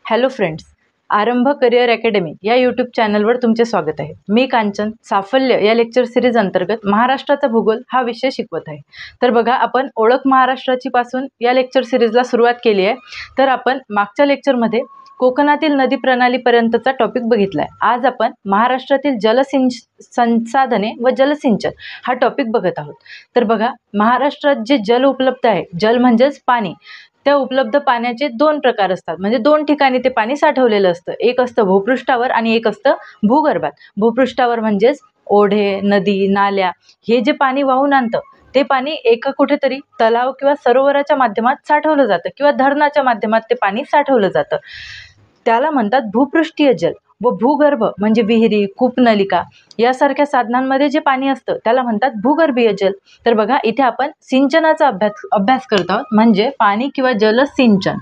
Hello friends, आरंभ career academy या YouTube चॅनलवर तुमचे स्वागत आहे। मी कांचन साफल्य या लेक्चर सिरीज अंतर्गत महाराष्ट्राचा भूगोल हा विषय शिकवत आहे। तर बघा, आपण ओळख महाराष्ट्राची पासून या लेक्चर सिरीजला सुरुवात केली आहे। तर आपण मागच्या लेक्चरमध्ये कोकणातील नदी प्रणालीपर्यंतचा टॉपिक बघितला आहे। आज आपण महाराष्ट्रातील संसाधने व जलसिंचन हा टॉपिक बघत आहोत। तर बघा, महाराष्ट्रात जे जल उपलब्ध आहे, जल म्हणजेच पाणी, त्या उपलब्ध पाण्याचे दोन प्रकार असतात, म्हणजे दोन ठिकाणी ते पाणी साठवलेलं असतं। एक असतं भूपृष्ठावर आणि एक असतं भूगर्भात। भूपृष्ठावर म्हणजेच ओढे, नदी, नाल्या हे जे पाणी वाहून आणतं ते पाणी एका कुठेतरी तलाव किंवा सरोवराच्या माध्यमात साठवलं जातं किंवा धरणाच्या माध्यमात ते पाणी साठवलं जातं, त्याला म्हणतात भूपृष्ठीय जल। व भूगर्भ म्हणजे विहिरी, कूपनलिका यासारख्या साधनांमध्ये जे पाणी असतं त्याला म्हणतात भूगर्भीय जल। तर बघा, इथे आपण सिंचनाचा अभ्यास करत आहोत, म्हणजे पाणी किंवा जलसिंचन।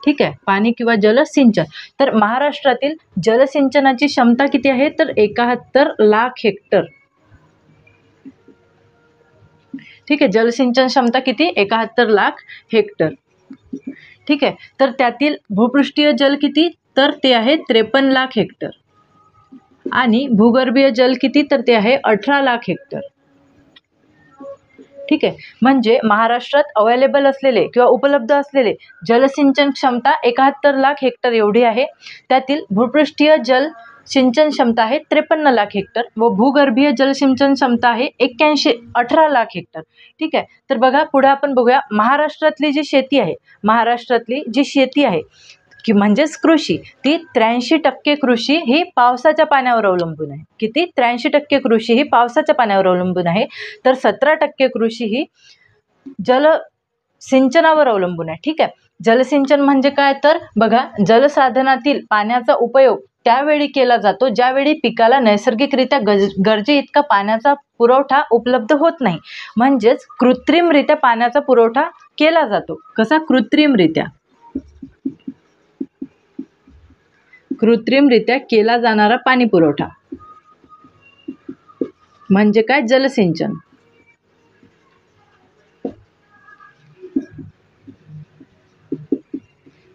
ठीक आहे, पाणी किंवा जलसिंचन। तर महाराष्ट्रातील जलसिंचनाची क्षमता किती आहे? तर 71 लाख हेक्टर। ठीक आहे, जलसिंचन क्षमता किती? 71 लाख हेक्टर। ठीक आहे, तर त्यातील भूपृष्ठीय जल किती? तर ते आहे 53 लाख हेक्टर आणि भूगर्भीय जल किती? तर ते आहे 18 लाख हेक्टर। ठीक आहे, म्हणजे महाराष्ट्रात अवेलेबल असलेले किंवा उपलब्ध असलेले जलसिंचन क्षमता 71 लाख हेक्टर एवढी आहे। त्यातील भूपृष्ठीय जल सिंचन क्षमता आहे 53 लाख हेक्टर व भूगर्भीय जलसिंचन क्षमता आहे 18 लाख हेक्टर। ठीक आहे, तर बघा, पुढे आपण बघूया महाराष्ट्रातली जी शेती आहे की म्हणजेच कृषी, ती 83% कृषी ही पावसाच्या पाण्यावर अवलंबून आहे। किती? 83% कृषी ही पावसाच्या पाण्यावर अवलंबून आहे। तर 17% कृषी ही जलसिंचनावर अवलंबून आहे। ठीक आहे, जलसिंचन म्हणजे काय? तर बघा, जलसाधनातील पाण्याचा उपयोग त्यावेळी केला जातो ज्यावेळी पिकाला नैसर्गिकरित्या गरजे इतका पाण्याचा पुरवठा उपलब्ध होत नाही, म्हणजेच कृत्रिमरित्या पाण्याचा पुरवठा केला जातो। कसा? कृत्रिमरित्या केला जाणारा पाणी पुरवठा म्हणजे काय? जलसिंचन।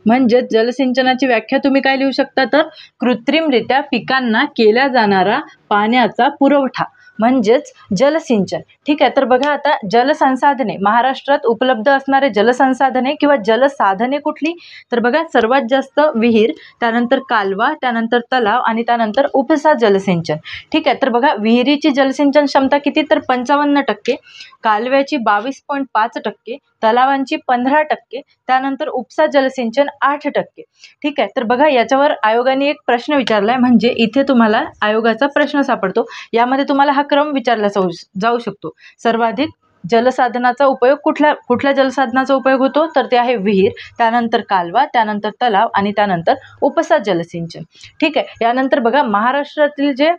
म्हणजे जलसिंचनाची व्याख्या तुम्ही काय लिहू शकता? तर कृत्रिमरित्या पिकांना केला जाणारा पाण्याचा पुरवठा म्हणजेच जलसिंचन। ठीक आहे, तर बघा, आता जलसंसाधने, महाराष्ट्रात उपलब्ध असणारे जलसंसाधने किंवा जलसाधने कुठली? तर बघा, सर्वात जास्त विहीर, त्यानंतर कालवा, त्यानंतर तलाव आणि त्यानंतर उपसा जलसिंचन। ठीक आहे, तर बघा, विहिरीची जलसिंचन क्षमता किती? तर 55%, कालव्याची 22.5%, तलावांची 15%, त्यानंतर उपसा जलसिंचन 8%। ठीक आहे, तर बघा, याच्यावर आयोगाने एक प्रश्न विचारलाय, म्हणजे इथे तुम्हाला आयोगाचा प्रश्न सापडतो, यामध्ये तुम्हाला हा क्रम विचारला जाऊ शकतो। सर्वाधिक जलसाधनाचा उपयोग कुठल्या जलसाधनाचा उपयोग होतो? तर ते आहे विहीर, त्यानंतर कालवा, त्यानंतर तलाव आणि त्यानंतर उपसा जलसिंचन। ठीक आहे, यानंतर बघा, महाराष्ट्रातील जे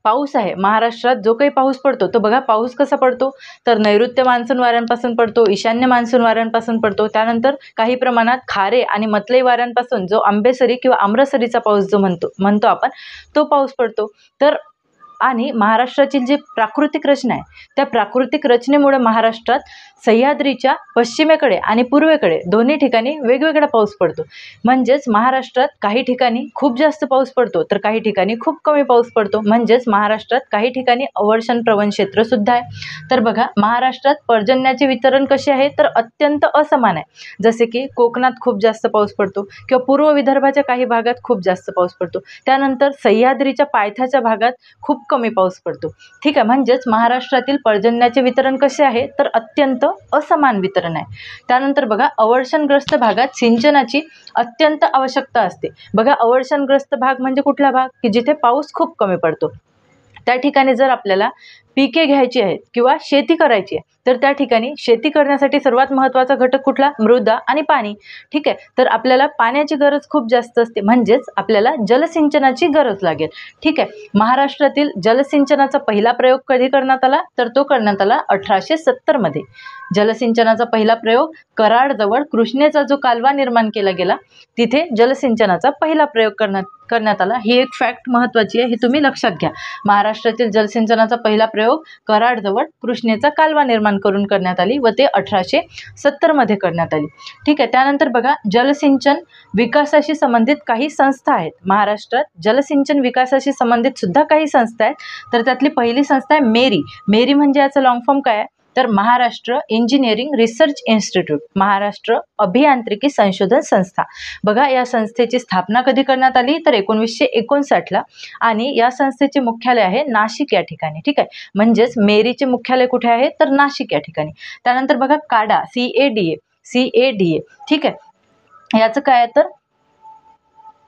पाऊस आहे, महाराष्ट्रात जो काही पाऊस पडतो तो बघा, पाऊस कसा पडतो? तर नैऋत्य मान्सून वाऱ्यांपासून पडतो, ईशान्य मान्सून वाऱ्यांपासून पडतो, त्यानंतर काही प्रमाणात खारे आणि मतलई वाऱ्यांपासून जो आंबेसरी किंवा आम्रसरीचा पाऊस जो म्हणतो आपण, तो पाऊस पडतो। तर आणि महाराष्ट्राची जी प्राकृतिक रचना आहे, त्या प्राकृतिक रचनेमुळे महाराष्ट्रात सह्याद्रीच्या पश्चिमेकडे आणि पूर्वेकडे दोन्ही ठिकाणी वेगवेगळा पाऊस पडतो। म्हणजेच महाराष्ट्रात काही ठिकाणी खूप जास्त पाऊस पडतो तर काही ठिकाणी खूप कमी पाऊस पडतो, म्हणजेच महाराष्ट्रात काही ठिकाणी अवर्षण प्रवण क्षेत्र सुद्धा आहे। तर बघा, महाराष्ट्रात पर्जन्याचे वितरण कसे आहे? तर अत्यंत असमान आहे। जसे की कोकणात खूप जास्त पाऊस पडतो किंवा पूर्व विदर्भाच्या काही भागात खूप जास्त पाऊस पडतो, त्यानंतर सह्याद्रीच्या पायथ्याच्या भागात खूप कमी पाऊस पडतो। ठीक आहे, म्हणजेच महाराष्ट्रातील पर्जन्याचे वितरण कसे आहे? तर अत्यंत असमान वितरण आहे। त्यानंतर बघा, अवर्षणग्रस्त भागात सिंचनाची अत्यंत आवश्यकता असते। बघा, अवर्षणग्रस्त भाग म्हणजे कुठला भाग? की जिथे पाऊस खूप कमी पडतो। त्या ठिकाणी जर आपल्याला पिके घ्यायची आहेत किंवा शेती करायची आहे, तर त्या ठिकाणी शेती करण्यासाठी सर्वात महत्त्वाचा घटक कुठला? मृदा आणि पाणी। ठीक आहे, तर आपल्याला पाण्याची गरज खूप जास्त असते, म्हणजेच आपल्याला जलसिंचनाची गरज लागेल। ठीक आहे, महाराष्ट्रातील जलसिंचनाचा पहिला प्रयोग कधी करण्यात आला? तर तो करण्यात आला 1870 मध्ये। जलसिंचनाचा पहिला प्रयोग कराडजवळ कृष्णेचा जो कालवा निर्माण केला गेला, तिथे जलसिंचनाचा पहिला प्रयोग करण्यात आला। ही एक फॅक्ट महत्त्वाची आहे, ही तुम्ही लक्षात घ्या। महाराष्ट्रातील जलसिंचनाचा पहिला प्रयोग प्रयोग कराडजवळ कृष्णेचा कालवा निर्माण करून करण्यात आली व ते 1870 मध्ये करण्यात आली. ठीक आहे. त्यानंतर बघा जलसिंचन विकासाशी संबंधित काही संस्था आहेत. महाराष्ट्रात जलसिंचन विकासाशी संबंधित सुद्धा काही संस्था आहेत. तर त्यातली पहिली संस्था आहे मेरी. मेरी म्हणजे याचं लॉंग फॉर्म काय आहे तर Maharashtra engineering research institute, Maharashtra अभियांत्रिकी संशोधन संस्था. बघा या संस्थेची स्थापना कधी करण्यात आली तर 1959ला आणि या संस्थेचे मुख्यालय आहे नाशिक या ठिकाणी. ठीक आहे. म्हणजेच मेरीचे मुख्यालय कुठे आहे तर नाशिक या ठिकाणी. त्यानंतर बघा काडा CADA. ठीक आहे. याचं काय आहे तर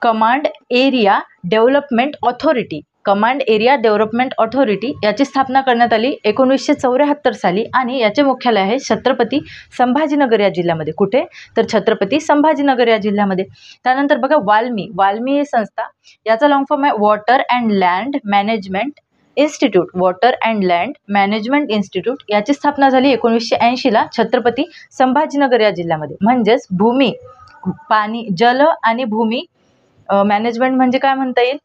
command area development authority. Command area development authority याची स्थापना करण्यात आली 1974 साली आणि याचे मुख्यालय आहे छत्रपती संभाजीनगर या जिल्ह्यामध्ये. कुठे तर छत्रपती संभाजीनगर या जिल्ह्यामध्ये. त्यानंतर बघा वाल्मी ही संस्था, याचा लॉंग फॉर्म आहे water and land management institute. Water and land management institute याची स्थापना झाली 1980ला छत्रपती संभाजीनगर या जिल्ह्यामध्ये. म्हणजेच भूमी, पाणी, जल आणि भूमी मॅनेजमेंट म्हणजे काय म्हणता येईल.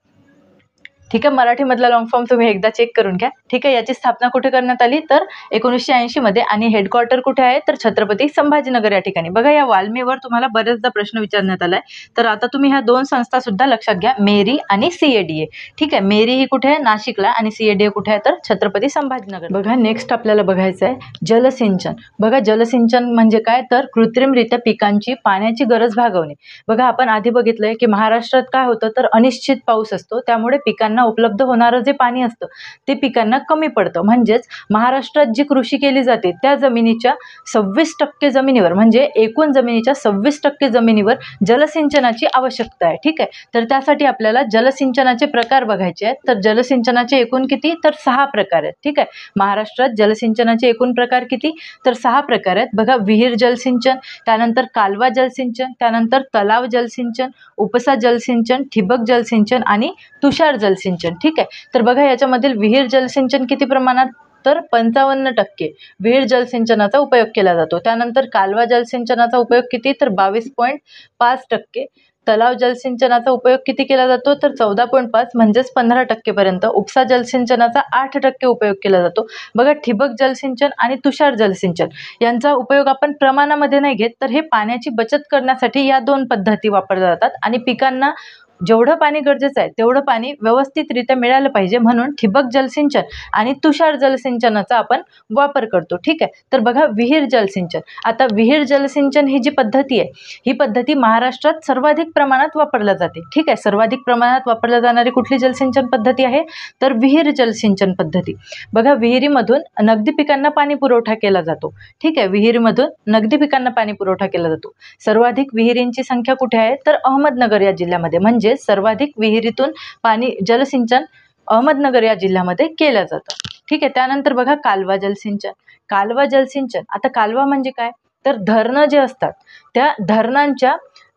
ठीक आहे. मराठीमधला लॉंग फॉर्म तुम्ही एकदा चेक करून घ्या. ठीक आहे. याची स्थापना कुठे करण्यात आली तर 1980 मध्ये आणि हेडक्वार्टर कुठे आहे तर छत्रपती संभाजीनगर या ठिकाणी. बघा या वाल्मीवर तुम्हाला बरेचदा प्रश्न विचारण्यात आलाय. तर आता तुम्ही ह्या दोन संस्था सुद्धा लक्षात घ्या, मेरी आणि CADA. ठीक आहे. मेरी ही कुठे आहे नाशिकला आणि CADA कुठे आहे तर छत्रपती संभाजीनगर. बघा नेक्स्ट आपल्याला बघायचं आहे जलसिंचन. बघा जलसिंचन म्हणजे काय तर कृत्रिमरित्या पिकांची पाण्याची गरज भागवणे. बघा आपण आधी बघितलंय की महाराष्ट्रात काय होतं तर अनिश्चित पाऊस असतो, त्यामुळे पिकांना उपलब्ध होणारं जे पाणी असतं ते पिकांना कमी पडतं. म्हणजेच महाराष्ट्रात जी कृषी केली जाते त्या जमिनीच्या 26% जमिनीवर म्हणजे एकूण जमिनीच्या 26% जमिनीवर जलसिंचनाची आवश्यकता आहे. ठीक आहे. तर त्यासाठी आपल्याला जलसिंचनाचे प्रकार बघायचे आहेत. तर जलसिंचनाचे एकूण किती तर 6 प्रकार आहेत. ठीक आहे. महाराष्ट्रात जलसिंचनाचे एकूण प्रकार किती तर 6 प्रकार आहेत. बघा विहीर जलसिंचन, त्यानंतर कालवा जलसिंचन, त्यानंतर तलाव जलसिंचन, उपसा जलसिंचन, ठिबक जलसिंचन आणि तुषार जलसिंचन. ठीक आहे. तर बघा याच्यामधील विहीर जलसिंचन किती प्रमाणात तर 55% विहीर जलसिंचनाचा उपयोग केला जातो. त्यानंतर कालवा जलसिंचनाचा उपयोग किती तर 22.5%. तलाव जलसिंचनाचा उपयोग किती केला जातो तर 14.5 म्हणजेच 15% पर्यंत. उपसा जलसिंचनाचा 8% उपयोग केला जातो. बघा ठिबक जलसिंचन आणि तुषार जलसिंचन यांचा उपयोग आपण प्रमाणामध्ये नाही घेत, तर हे पाण्याची बचत करण्यासाठी या दोन पद्धती वापरल्या जातात आणि पिकांना जेवढं पाणी गरजेचं आहे तेवढं पाणी व्यवस्थितरित्या मिळालं पाहिजे म्हणून ठिबक जलसिंचन आणि तुषार जलसिंचनाचा आपण वापर करतो. ठीक आहे. तर बघा विहीर जलसिंचन. आता विहीर जलसिंचन ही जी पद्धती आहे ही पद्धती महाराष्ट्रात सर्वाधिक प्रमाणात वापरल्या जाते. ठीक आहे. सर्वाधिक प्रमाणात वापरल्या जाणारी कुठली जलसिंचन पद्धती आहे तर विहीर जलसिंचन पद्धती. बघा विहिरीमधून नगदी पिकांना पाणी पुरवठा केला जातो. ठीक आहे. विहिरीमधून नगदी पिकांना पाणी पुरवठा केला जातो. सर्वाधिक विहिरींची संख्या कुठे आहे तर अहमदनगर या जिल्ह्यामध्ये. म्हणजे सर्वाधिक विहिरीतून पाणी जलसिंचन अहमदनगर या जिल्ह्यामध्ये केलं जातं. ठीक आहे. त्यानंतर बघा कालवा जलसिंचन. कालवा जलसिंचन, आता कालवा म्हणजे काय तर धरणं जे असतात त्या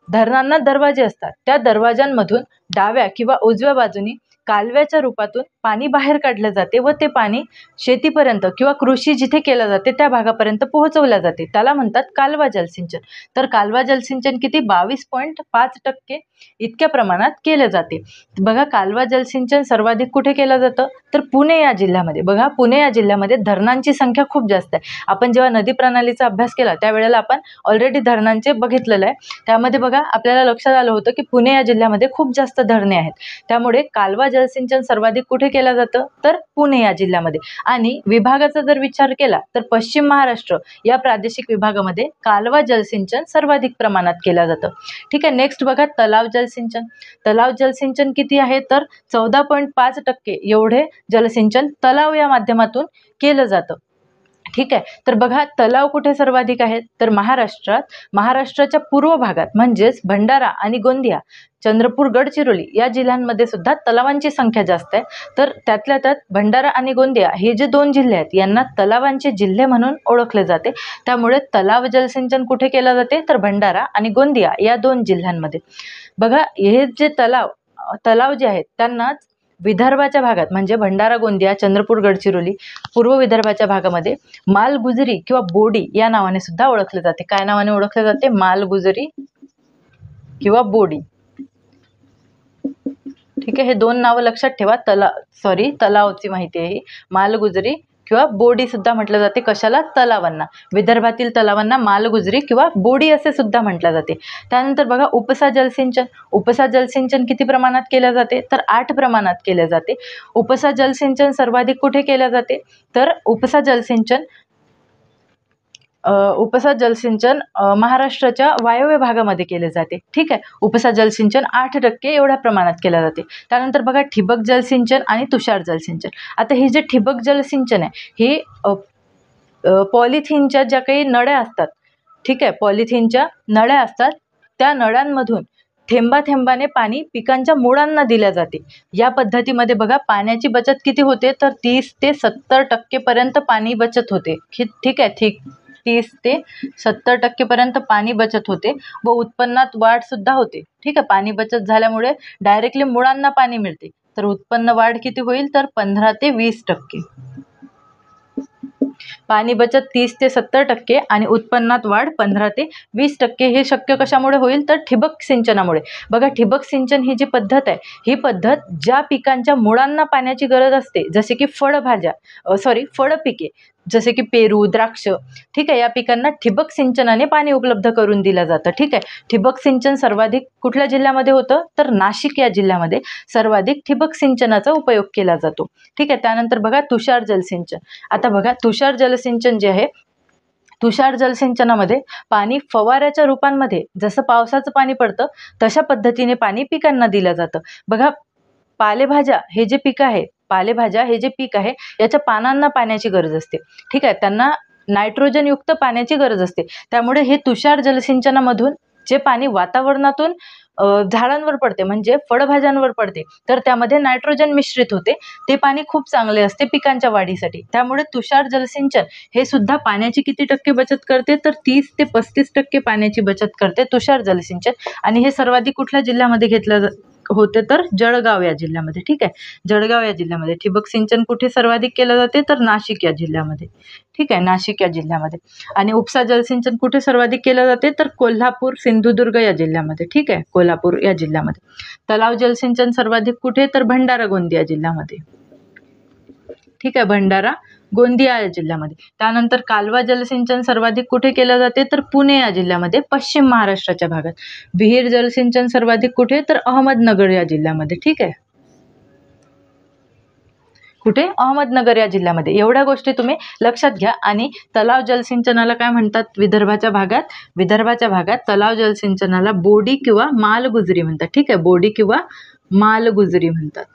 धरणांना दरवाजे असतात, त्या दरवाजांमधून डाव्या किंवा उजव्या बाजूनी कालव्याच्या रूपातून पाणी बाहेर काढले जाते व ते पाणी शेतीपर्यंत किंवा कृषी जिथे केलं जाते त्या भागापर्यंत पोहोचवल्या जाते. त्याला म्हणतात कालवा जलसिंचन. तर कालवा जलसिंचन किती 22.5% इतक्या प्रमाणात केले जाते. बघा कालवा जलसिंचन सर्वाधिक कुठे केलं जातं तर पुणे या जिल्ह्यामध्ये. बघा पुणे या जिल्ह्यामध्ये धरणांची संख्या खूप जास्त आहे. आपण जेव्हा नदी प्रणालीचा अभ्यास केला त्यावेळेला आपण ऑलरेडी धरणांचे बघितलेलं आहे. त्यामध्ये बघा आपल्याला लक्षात आलं होतं की पुणे या जिल्ह्यामध्ये खूप जास्त धरणे आहेत. त्यामुळे कालवा जलसिंचन सर्वाधिक कुठे केलं जातं तर पुणे या जिल्ह्यामध्ये. आणि विभागाचा जर विचार केला तर पश्चिम महाराष्ट्र या प्रादेशिक विभागामध्ये कालवा जलसिंचन सर्वाधिक प्रमाणात केलं जातं. ठीक आहे. नेक्स्ट बघा तलाव जलसिंचन. तलाव जलसिंचन किती आहे तर 14.5% एवढे जलसिंचन तलाव या माध्यमातून केलं जातं. ठीक आहे. तर बघा तलाव कुठे सर्वाधिक आहेत तर महाराष्ट्राच्या पूर्व भागात म्हणजेच भंडारा आणि गोंदिया, चंद्रपूर, गडचिरोली या जिल्ह्यांमध्ये सुद्धा तलावांची संख्या जास्त आहे. तर त्यातल्या त्यात भंडारा आणि गोंदिया हे जे 2 जिल्हे आहेत यांना तलावांचे जिल्हे म्हणून ओळखले जाते. त्यामुळे तलाव जलसिंचन कुठे केले जाते तर भंडारा आणि गोंदिया या 2 जिल्ह्यांमध्ये. बघा हे जे तलाव जे आहेत त्यांनाच विदर्भाच्या भागात म्हणजे भंडारा, गोंदिया, चंद्रपूर, गडचिरोली, पूर्व विदर्भाच्या भागामध्ये मालगुजरी किंवा बोडी या नावाने सुद्धा ओळखले जाते. काय नावाने ओळखले जाते मालगुजरी किंवा बोडी. ठीक आहे. हे 2 नावं लक्षात ठेवा. तलावची माहिती आहे ही मालगुजरी किंवा बोडी सुद्धा म्हटलं जाते. कशाला? तलावांना. विदर्भातील तलावांना मालगुजरी किंवा बोडी असे सुद्धा म्हटलं जाते. त्यानंतर बघा उपसा जलसिंचन. उपसा जलसिंचन किती प्रमाणात केले जाते? तर 8 प्रमाणात केले जाते. उपसा जलसिंचन सर्वाधिक कुठे केले जाते? तर उपसा जलसिंचन महाराष्ट्राच्या वायव्य भागामध्ये केले जाते. ठीक आहे. उपसा जलसिंचन 8% एवढ्या प्रमाणात केले जाते. त्यानंतर बघा ठिबक जलसिंचन आणि तुषार जलसिंचन. आता हे जे ठिबक जलसिंचन आहे हे पॉलिथिनच्या ज्या काही नळ्या असतात, ठीक आहे, पॉलिथिनच्या नळ्या असतात, त्या नळ्यांमधून थेंबाथेंबाने पाणी पिकांच्या मुळांना दिल्या जाते. या पद्धतीमध्ये बघा पाण्याची बचत किती होते? तर 30 ते 70% पर्यंत पाणी बचत होते. ठीक आहे. 30 ते 70% पर्यंत पाणी बचत होते व उत्पन्नात वाढ सुद्धा होते. ठीक आहे. पाणी बचत झाल्यामुळे डायरेक्टली मुळांना पाणी मिळते. तर उत्पन्न वाढ किती होईल? तर 15 ते 20%. पाणी बचत 30 ते 70% आणि उत्पन्नात वाढ 15 ते 20%. हे शक्य कशामुळे होईल? तर ठिबक सिंचनामुळे. बघा ठिबक सिंचन ही जी पद्धत आहे, ही पद्धत ज्या पिकांच्या मुळांना पाण्याची गरज असते, जसे की फळपिके जसे की पेरू, द्राक्ष, ठीक आहे, या पिकांना ठिबक सिंचनाने पाणी उपलब्ध करून दिलं जातं. ठीक आहे. ठिबक सिंचन सर्वाधिक कुठल्या जिल्ह्यामध्ये होतं? तर नाशिक या जिल्ह्यामध्ये सर्वाधिक ठिबक सिंचनाचा उपयोग केला जातो. ठीक आहे. त्यानंतर बघा तुषार जलसिंचन. आता बघा तुषार जलसिंचन जे आहे, तुषार जलसिंचनामध्ये पाणी फवाऱ्याच्या रूपांमध्ये जसं पावसाचं पाणी पडतं तशा पद्धतीने पाणी पिकांना दिलं जातं. बघा पालेभाज्या हे जे पीक आहे याच्या पानांना पाण्याची गरज असते. ठीक आहे. त्यांना नायट्रोजनयुक्त पाण्याची गरज असते. त्यामुळे हे तुषार जलसिंचनामधून जे पाणी वातावरणातून झाडांवर पडते म्हणजे फळभाज्यांवर पडते, तर त्यामध्ये नायट्रोजन मिश्रित होते. ते पाणी खूप चांगले असते पिकांच्या वाढीसाठी. त्यामुळे तुषार जलसिंचन हे सुद्धा पाण्याची किती टक्के बचत करते? तर 30 ते 35% पाण्याची बचत करते तुषार जलसिंचन. आणि हे सर्वाधिक कुठल्या जिल्ह्यामध्ये घेतलं होते? तर जळगाव या जिल्ह्यामध्ये. ठीक आहे. जळगाव या जिल्ह्यामध्ये. ठिबक सिंचन कुठे सर्वाधिक केलं जाते? तर नाशिक या जिल्ह्यामध्ये. ठीक आहे. नाशिक या जिल्ह्यामध्ये. आणि उपसा जलसिंचन कुठे सर्वाधिक केलं जाते? तर कोल्हापूर, सिंधुदुर्ग या जिल्ह्यामध्ये. ठीक आहे. कोल्हापूर या जिल्ह्यामध्ये. तलाव जलसिंचन सर्वाधिक कुठे? तर भंडारा, गोंदिया जिल्ह्यामध्ये. ठीक आहे. भंडारा, गोंदिया या जिल्ह्यामध्ये. त्यानंतर कालवा जलसिंचन सर्वाधिक कुठे केलं जाते? तर पुणे या जिल्ह्यामध्ये, पश्चिम महाराष्ट्राच्या भागात. विहीर जलसिंचन सर्वाधिक कुठे? तर अहमदनगर या जिल्ह्यामध्ये. ठीक आहे. कुठे? अहमदनगर या जिल्ह्यामध्ये. एवढ्या गोष्टी तुम्ही लक्षात घ्या. आणि तलाव जलसिंचनाला काय म्हणतात? विदर्भाच्या भागात तलाव जलसिंचनाला बोडी किंवा मालगुजरी म्हणतात. ठीक आहे. बोडी किंवा मालगुजरी म्हणतात.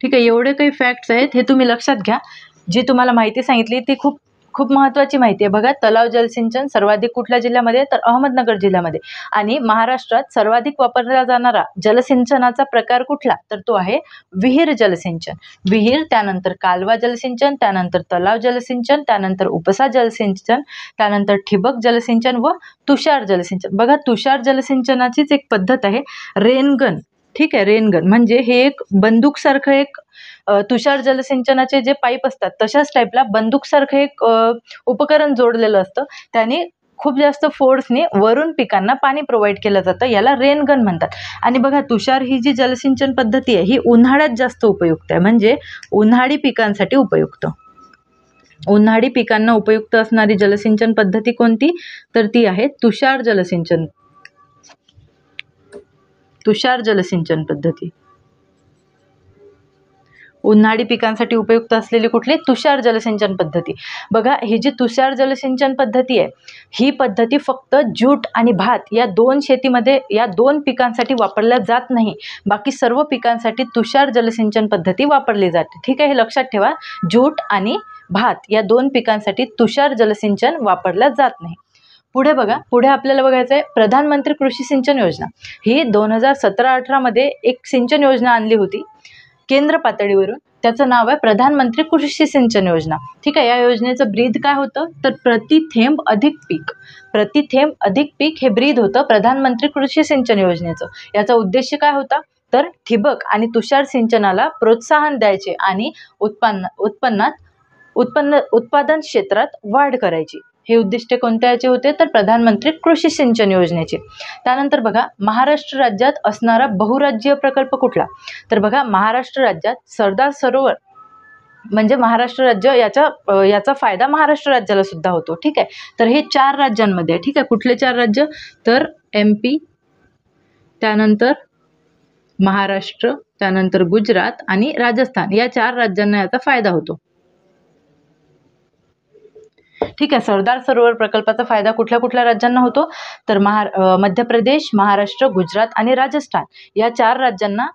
ठीक आहे. एवढे काही फॅक्ट्स आहेत, हे तुम्ही लक्षात घ्या. जी तुम्हाला माहिती सांगितली ती खूप खूप महत्त्वाची माहिती आहे. बघा तलाव जलसिंचन सर्वाधिक कुठल्या जिल्ह्यामध्ये? तर अहमदनगर जिल्ह्यामध्ये. आणि महाराष्ट्रात सर्वाधिक वापरला जाणारा जलसिंचनाचा प्रकार कुठला? तर तो आहे विहीर जलसिंचन. विहीर, त्यानंतर कालवा जलसिंचन, त्यानंतर तलाव जलसिंचन, त्यानंतर उपसा जलसिंचन, त्यानंतर ठिबक जलसिंचन व तुषार जलसिंचन. बघा तुषार जलसिंचनाचीच एक पद्धत आहे रेनगन. ठीक आहे. रेनगन म्हणजे हे एक बंदूकसारखं एक तुषार जलसिंचनाचे जे पाईप असतात तशाच टाईपला बंदूकसारखं एक उपकरण जोडलेलं असतं. त्याने खूप जास्त फोर्सने वरून पिकांना पाणी प्रोव्हाइड केलं जातं. याला रेनगन म्हणतात. आणि बघा तुषार ही जी जलसिंचन पद्धती आहे ही उन्हाळ्यात जास्त उपयुक्त आहे. म्हणजे उन्हाळी पिकांसाठी उपयुक्त. उन्हाळी पिकांना उपयुक्त असणारी जलसिंचन पद्धती कोणती? तर ती आहे तुषार जलसिंचन. तुषार जलसिंचन पद्धती. उन्हाळी पिकांसाठी उपयुक्त असलेली कुठली? तुषार जलसिंचन पद्धती. बघा ही जी तुषार जलसिंचन पद्धती आहे ही पद्धती फक्त जूट आणि भात या दोन पिकांसाठी वापरल्या जात नाही. बाकी सर्व पिकांसाठी तुषार जलसिंचन पद्धती वापरली जाते. ठीक आहे. हे लक्षात ठेवा. जूट आणि भात या 2 पिकांसाठी तुषार जलसिंचन वापरल्या जात नाही. पुढे बघा. पुढे आपल्याला बघायचं आहे प्रधानमंत्री कृषी सिंचन योजना. ही 2017-18 मध्ये एक सिंचन योजना आणली होती केंद्र पातळीवरून. त्याचं नाव आहे प्रधानमंत्री कृषी सिंचन योजना. ठीक आहे. या योजनेचं ब्रीद काय होतं? तर प्रति थेंब अधिक पीक. प्रति थेंब अधिक पीक हे ब्रीद होतं प्रधानमंत्री कृषी सिंचन योजनेचं. याचा उद्देश काय होता? तर ठिबक आणि तुषार सिंचनाला प्रोत्साहन द्यायचे आणि उत्पादन क्षेत्रात वाढ करायची. हे उद्दिष्ट कोणत्या याचे होते? तर प्रधानमंत्री कृषी सिंचन योजनेचे. त्यानंतर बघा महाराष्ट्र राज्यात असणारा बहुराज्यीय प्रकल्प कुठला? तर बघा महाराष्ट्र राज्यात म्हणजे महाराष्ट्र राज्य याचा फायदा महाराष्ट्र राज्याला सुद्धा होतो. ठीक आहे, तर हे 4 राज्यांमध्ये आहे. ठीक आहे, कुठले 4 राज्य? तर MP, त्यानंतर महाराष्ट्र, त्यानंतर गुजरात आणि राजस्थान या 4 राज्यांना याचा फायदा होतो. ठीक आहे, सरदार सरोवर प्रकल्पाचा फायदा कुठल्या कुठल्या राज्यांना होतो? तर मध्य प्रदेश, महाराष्ट्र, गुजरात आणि राजस्थान या 4 राज्यांना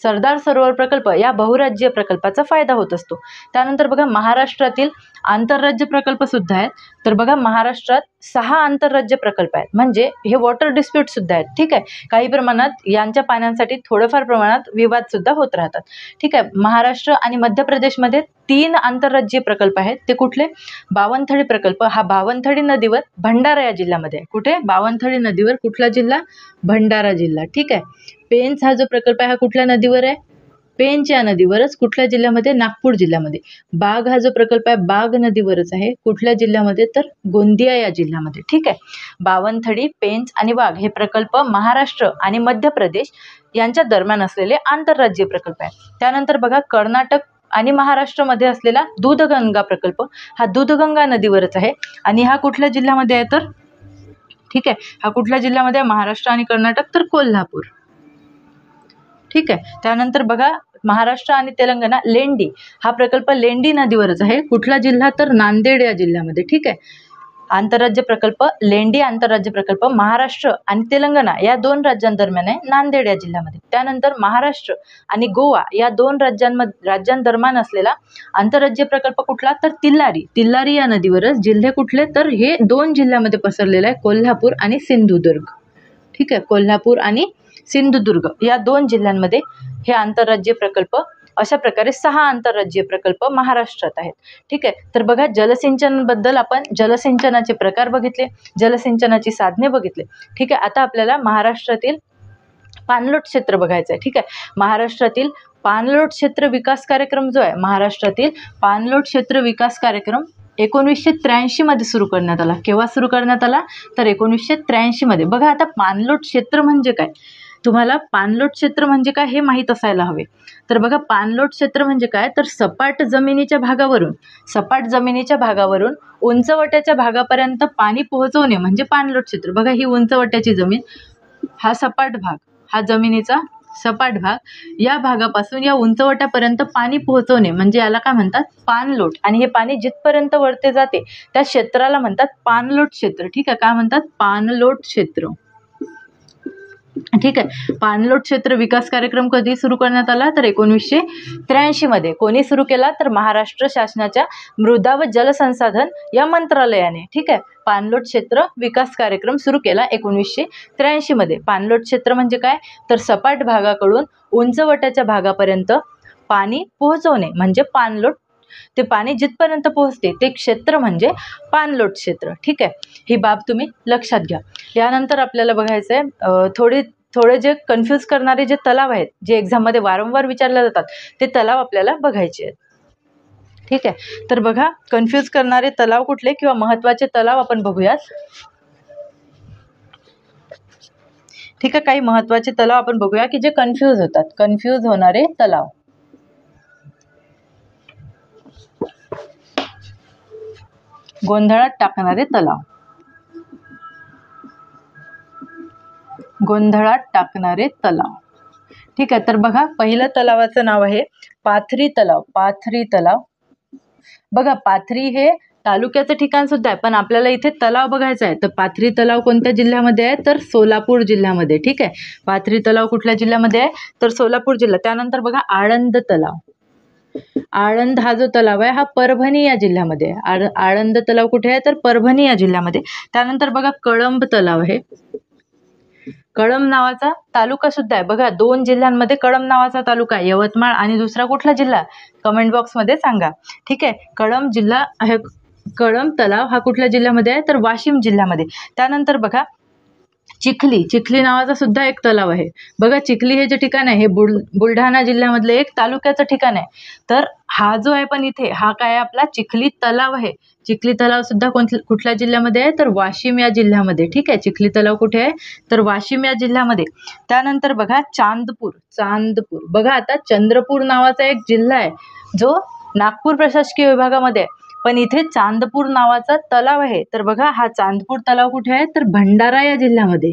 सरदार सरोवर प्रकल्प या बहुराज्यीय प्रकल्पाचा फायदा होत असतो. त्यानंतर बघा महाराष्ट्रातील आंतरराज्य प्रकल्प सुद्धा आहेत. तर बघा महाराष्ट्रात 6 आंतरराज्य प्रकल्प आहेत, म्हणजे हे वॉटर डिस्प्यूट सुद्धा आहेत. ठीक आहे, काही प्रमाणात यांच्या पाण्यासाठी थोडंफार प्रमाणात विवाद सुद्धा होत राहतात. ठीक आहे, महाराष्ट्र आणि मध्य प्रदेशमध्ये 3 आंतरराज्यीय प्रकल्प आहेत. ते कुठले? बावनथडी प्रकल्प, हा बावनथडी नदीवर भंडारा या जिल्ह्यामध्ये आहे. कुठे? बावनथडी नदीवर. कुठला जिल्हा? भंडारा जिल्हा. ठीक आहे, पेंच हा जो प्रकल्प आहे हा कुठल्या नदीवर आहे? पेंच या नदीवरच. कुठल्या जिल्ह्यामध्ये? नागपूर जिल्ह्यामध्ये. बाग हा जो प्रकल्प आहे बाग नदीवरच आहे. कुठल्या जिल्ह्यामध्ये? तर गोंदिया या जिल्ह्यामध्ये. ठीक आहे, बावनथडी, पेंच आणि वाघ हे प्रकल्प महाराष्ट्र आणि मध्य प्रदेश यांच्या दरम्यान असलेले आंतरराज्यीय प्रकल्प आहे. त्यानंतर बघा कर्नाटक आणि महाराष्ट्रामध्ये असलेला दूधगंगा प्रकल्प हा दूधगंगा नदीवरच आहे आणि हा कुठल्या जिल्ह्यामध्ये आहे? तर ठीक आहे, हा कुठल्या जिल्ह्यामध्ये? महाराष्ट्र आणि कर्नाटक, तर कोल्हापूर. ठीक आहे, त्यानंतर बघा महाराष्ट्र आणि तेलंगणा लेंडी हा प्रकल्प लेंडी नदीवरच आहे. कुठला जिल्हा? तर नांदेड या जिल्ह्यामध्ये. ठीक आहे, आंतरराज्य प्रकल्प लेंडी आंतरराज्य प्रकल्प महाराष्ट्र आणि तेलंगणा या 2 राज्यांदरम्यान आहे, नांदेड या जिल्ह्यामध्ये. त्यानंतर महाराष्ट्र आणि गोवा या 2 राज्यांदरम्यान असलेला आंतरराज्य प्रकल्प कुठला? तर तिल्लारी या नदीवरच. जिल्हे कुठले? तर हे 2 जिल्ह्यामध्ये पसरलेलं आहे, कोल्हापूर आणि सिंधुदुर्ग. ठीक आहे, कोल्हापूर आणि सिंधुदुर्ग या 2 जिल्ह्यांमध्ये हे आंतरराज्यीय प्रकल्प, अशा प्रकारे 6 आंतरराज्यीय प्रकल्प महाराष्ट्रात आहेत. ठीक आहे, तर बघा जलसिंचनबद्दल आपण जलसिंचनाचे प्रकार बघितले, जलसिंचनाची साधने बघितले. ठीक आहे, आता आपल्याला महाराष्ट्रातील पाणलोट क्षेत्र बघायचं आहे. ठीक आहे, महाराष्ट्रातील पाणलोट क्षेत्र विकास कार्यक्रम जो आहे, महाराष्ट्रातील पाणलोट क्षेत्र विकास कार्यक्रम 1983 मध्ये सुरू करण्यात आला. केव्हा सुरू करण्यात आला? तर 1983 मध्ये. बघा आता पाणलोट क्षेत्र म्हणजे काय? तुम्हाला पाणलोट क्षेत्र म्हणजे काय हे माहीत असायला हवे. तर बघा पाणलोट क्षेत्र म्हणजे काय? तर सपाट जमिनीच्या भागावरून उंचवट्याच्या भागापर्यंत पाणी पोहोचवणे म्हणजे पाणलोट क्षेत्र. बघा ही उंचवट्याची जमीन, हा सपाट भाग, हा जमिनीचा सपाट भाग, या भागापासून या उंचवट्यापर्यंत पाणी पोहोचवणे म्हणजे याला काय म्हणतात? पाणलोट. आणि हे पाणी जिथपर्यंत वरते जाते त्या क्षेत्राला म्हणतात पाणलोट क्षेत्र. ठीक आहे, काय म्हणतात? पाणलोट क्षेत्र. ठीक आहे, पाणलोट क्षेत्र विकास कार्यक्रम कधी सुरू करण्यात आला? तर 1983 मध्ये. कोणी सुरू केला? तर महाराष्ट्र शासनाच्या मृदा व जलसंसाधन या मंत्रालयाने. ठीक आहे, पाणलोट क्षेत्र विकास कार्यक्रम सुरू केला 1983 मध्ये. पाणलोट क्षेत्र म्हणजे काय? तर सपाट भागाकडून उंचवट्याच्या भागापर्यंत पाणी पोहोचवणे म्हणजे पाणलोट. ते पाणी जिथपर्यंत पोहोचते ते क्षेत्र म्हणजे पाणलोट क्षेत्र. ठीक आहे, ही बाब तुम्ही लक्षात घ्या. यानंतर आपल्याला बघायचं आहे थोडे जे कन्फ्यूज करणारे जे तलाव आहेत, जे एक्झाममध्ये वारंवार विचारले जातात, ते तलाव आपल्याला बघायचे आहेत. ठीक आहे, तर बघा कन्फ्यूज करणारे तलाव कुठले किंवा महत्त्वाचे तलाव आपण बघूयात. ठीक आहे, काही महत्त्वाचे तलाव आपण बघूया की जे कन्फ्यूज होतात. कन्फ्यूज होणारे तलाव. गोंधळात टाकणारे तलाव. गोंधळात टाकणारे तलाव. ठीक आहे, तर बघा पहिलं तलावाचं नाव आहे पाथरी तलाव. पाथरी तलाव. बघा पाथरी हे तालुक्याचं ठिकाण सुद्धा आहे, पण आपल्याला इथे तलाव बघायचा आहे. तर पाथरी तलाव कोणत्या जिल्ह्यामध्ये आहे? तर सोलापूर जिल्ह्यामध्ये. ठीक आहे, पाथरी तलाव कुठल्या जिल्ह्यामध्ये आहे? तर सोलापूर जिल्हा. त्यानंतर बघा आळंद तलाव. आळंद हा जो तलाव आहे हा परभणी या जिल्ह्यामध्ये आहे. आळंद तलाव कुठे आहे? तर परभणी या जिल्ह्यामध्ये. त्यानंतर बघा कळंब तलाव आहे. कळंब नावाचा तालुका सुद्धा आहे. बघा 2 जिल्ह्यांमध्ये कळंब नावाचा तालुका आहे, यवतमाळ आणि दुसरा कुठला जिल्हा? कमेंट बॉक्समध्ये सांगा. ठीक आहे, कळंब जिल्हा आहे. कळंब तलाव हा कुठल्या जिल्ह्यामध्ये आहे? तर वाशिम जिल्ह्यामध्ये. त्यानंतर बघा चिखली नावाचा सुद्धा एक तलाव आहे. बघा चिखली हे जे ठिकाण आहे हे बुलढाणा जिल्ह्यामधले एक तालुक्याचं ठिकाण आहे. तर हा जो आहे पण इथे हा काय आपला चिखली तलाव आहे. चिखली तलाव सुद्धा कुठल्या जिल्ह्यामध्ये आहे? तर वाशिम या जिल्ह्यामध्ये. ठीक आहे, चिखली तलाव कुठे आहे? तर वाशिम या जिल्ह्यामध्ये. त्यानंतर बघा चांदपूर. बघा आता चंद्रपूर नावाचा एक जिल्हा आहे जो नागपूर प्रशासकीय विभागामध्ये आहे, पण इथे चांदपूर नावाचा तलाव आहे. तर बघा हा चांदपूर तलाव कुठे आहे, तर भंडारा या जिल्ह्यामध्ये.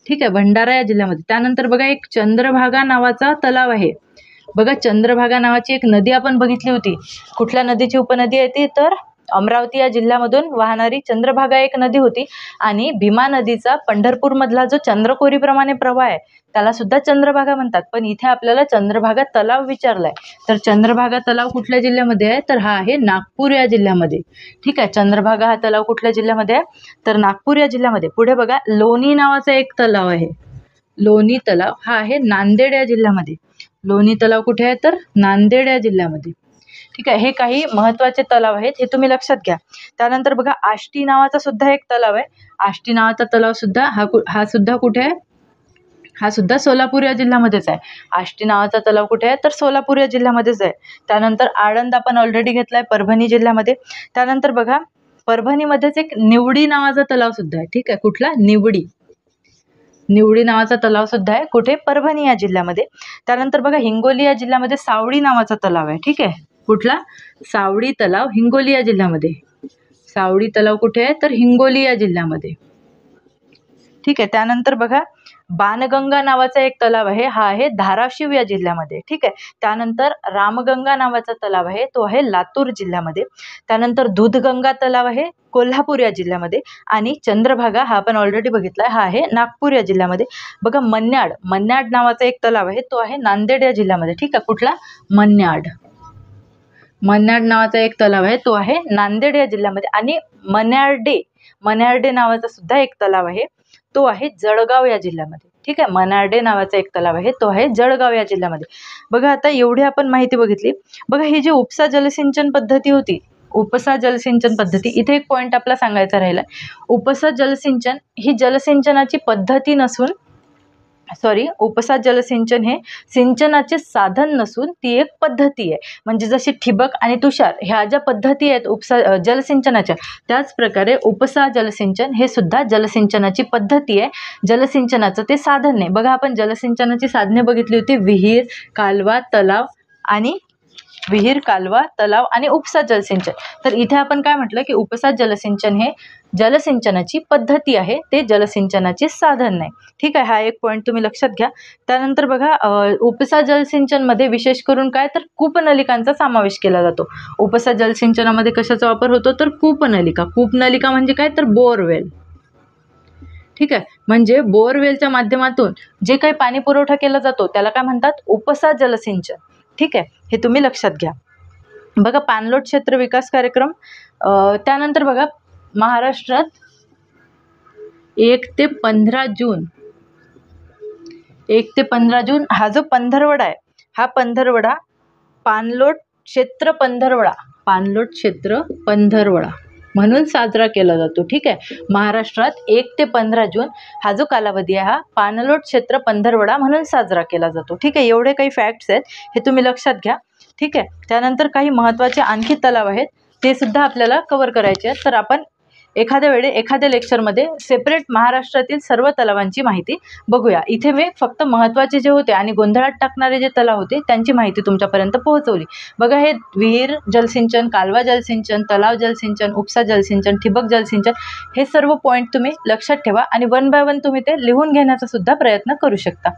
ठीक आहे, भंडारा या जिल्ह्यामध्ये. त्यानंतर बघा एक चंद्रभागा नावाचा तलाव आहे. बघा चंद्रभागा नावाची एक नदी आपण बघितली होती. कुठल्या नदीची उपनदी आहे ती, तर अमरावती या जिल्ह्यामधून वाहणारी चंद्रभागा एक नदी होती. आणि भीमा नदीचा पंढरपूरमधला जो चंद्रकोरीप्रमाणे प्रवाह आहे त्याला सुद्धा चंद्रभागा म्हणतात. पण इथे आपल्याला चंद्रभागा तलाव विचारलाय. तर चंद्रभागा तलाव कुठल्या जिल्ह्यामध्ये आहे, तर हा आहे नागपूर या जिल्ह्यामध्ये. ठीक आहे, चंद्रभागा हा तलाव कुठल्या जिल्ह्यामध्ये आहे, तर नागपूर या जिल्ह्यामध्ये. पुढे बघा लोणी नावाचा एक तलाव आहे. लोणी तलाव हा आहे नांदेड या जिल्ह्यामध्ये. लोणी तलाव कुठे आहे, तर नांदेड या जिल्ह्यामध्ये. ठीक आहे, हे काही महत्त्वाचे तलाव आहेत, हे तुम्ही लक्षात घ्या. त्यानंतर बघा आष्टी नावाचा सुद्धा एक तलाव आहे. आष्टी नावाचा तलाव सुद्धा हा सुद्धा कुठे आहे, हा सुद्धा सोलापूर या जिल्ह्यामध्येच आहे. आष्टी नावाचा तलाव कुठे आहे, तर सोलापूर या जिल्ह्यामध्येच आहे. त्यानंतर आळंद आपण ऑलरेडी घेतलाय, परभणी जिल्ह्यामध्ये. त्यानंतर बघा परभणीमध्येच एक निवडी नावाचा तलाव सुद्धा आहे. ठीक आहे, कुठला, निवडी. निवडी नावाचा तलाव सुद्धा आहे कुठे, परभणी या जिल्ह्यामध्ये. त्यानंतर बघा हिंगोली या जिल्ह्यामध्ये सावडी नावाचा तलाव आहे. ठीक आहे, कुठला, सावडी तलाव हिंगोली या जिल्ह्यामध्ये. सावडी तलाव कुठे आहे, तर हिंगोली या जिल्ह्यामध्ये. ठीक आहे, त्यानंतर बघा बाणगंगा नावाचा एक तलाव आहे, हा आहे धाराशिव या जिल्ह्यामध्ये. ठीक आहे, त्यानंतर रामगंगा नावाचा तलाव आहे, तो आहे लातूर जिल्ह्यामध्ये. त्यानंतर दूधगंगा तलाव आहे कोल्हापूर या जिल्ह्यामध्ये. आणि चंद्रभागा हा आपण ऑलरेडी बघितलाय, हा आहे नागपूर या जिल्ह्यामध्ये. बघा मन्याड नावाचा एक तलाव आहे, तो आहे नांदेड या जिल्ह्यामध्ये. ठीक आहे, कुठला, मन्याड नावाचा एक तलाव आहे, तो आहे नांदेड या जिल्ह्यामध्ये. आणि मन्यार्डे नावाचा सुद्धा एक तलाव आहे, तो आहे जळगाव या जिल्ह्यामध्ये. ठीक आहे, मन्यार्डे नावाचा एक तलाव आहे, तो आहे जळगाव या जिल्ह्यामध्ये. बघा आता एवढी आपण माहिती बघितली. बघा ही जी उपसा जलसिंचन पद्धती होती, उपसा जलसिंचन पद्धती, इथे एक पॉईंट आपला सांगायचा राहिला. उपसा जलसिंचन ही जलसिंचनाची पद्धती नसून उपसा जलसिंचन हे सिंचनाचे साधन नसून ती एक पद्धती आहे. म्हणजे जशी ठिबक आणि तुषार ह्या ज्या पद्धती आहेत उपसा जलसिंचनाच्या, त्याच प्रकारे उपसा जलसिंचन हे सुद्धा जलसिंचनाची पद्धती आहे, जलसिंचनाचं ते साधन नाही. बघा आपण जलसिंचनाची साधने बघितली होती, विहीर, कालवा, तलाव आणि उपसा जलसिंचन. तर इथे आपण काय म्हटलं की उपसा जलसिंचन हे जलसिंचनाची पद्धती आहे, ते जलसिंचनाचे साधन नाही. ठीक आहे, हा एक पॉईंट तुम्ही लक्षात घ्या. त्यानंतर बघा उपसा जलसिंचनमध्ये विशेष करून काय, तर कूपनलिकांचा समावेश केला जातो. उपसा जलसिंचनामध्ये कशाचा वापर होतो, तर कूपनलिका म्हणजे काय, तर बोरवेल. ठीक आहे, म्हणजे बोरवेलच्या माध्यमातून जे काही पाणी पुरवठा केला जातो त्याला काय म्हणतात, उपसा जलसिंचन. ठीक आहे, हे तुम्ही लक्षात घ्या. बघा पाणलोट क्षेत्र विकास कार्यक्रम. त्यानंतर बघा महाराष्ट्रात 1 ते 15 जून हा जो पंधरवडा आहे, हा पंधरवडा पाणलोट क्षेत्र पंधरवडा म्हणून साजरा केला जातो. ठीक आहे, महाराष्ट्रात 1 ते 15 जून हा जो कालावधी आहे हा पाणलोट क्षेत्र पंधरवडा म्हणून साजरा केला जातो. ठीक आहे, एवढे काही फॅक्ट्स आहेत, हे तुम्ही लक्षात घ्या. ठीक आहे, त्यानंतर काही महत्त्वाचे आणखी तलाव आहेत, ते सुद्धा आपल्याला कव्हर करायचे आहेत. तर आपण एखाद्या लेक्चरमध्ये सेपरेट महाराष्ट्रातील सर्व तलावांची माहिती बघूया. इथे मी फक्त महत्त्वाचे जे होते आणि गोंधळात टाकणारे जे तलाव होते त्यांची माहिती तुमच्यापर्यंत पोहोचवली. बघा हे विहीर जलसिंचन, कालवा जलसिंचन, तलाव जलसिंचन, उपसा जलसिंचन, ठिबक जलसिंचन, हे सर्व पॉईंट तुम्ही लक्षात ठेवा आणि 1 बाय 1 तुम्ही ते लिहून घेण्याचा सुद्धा प्रयत्न करू शकता.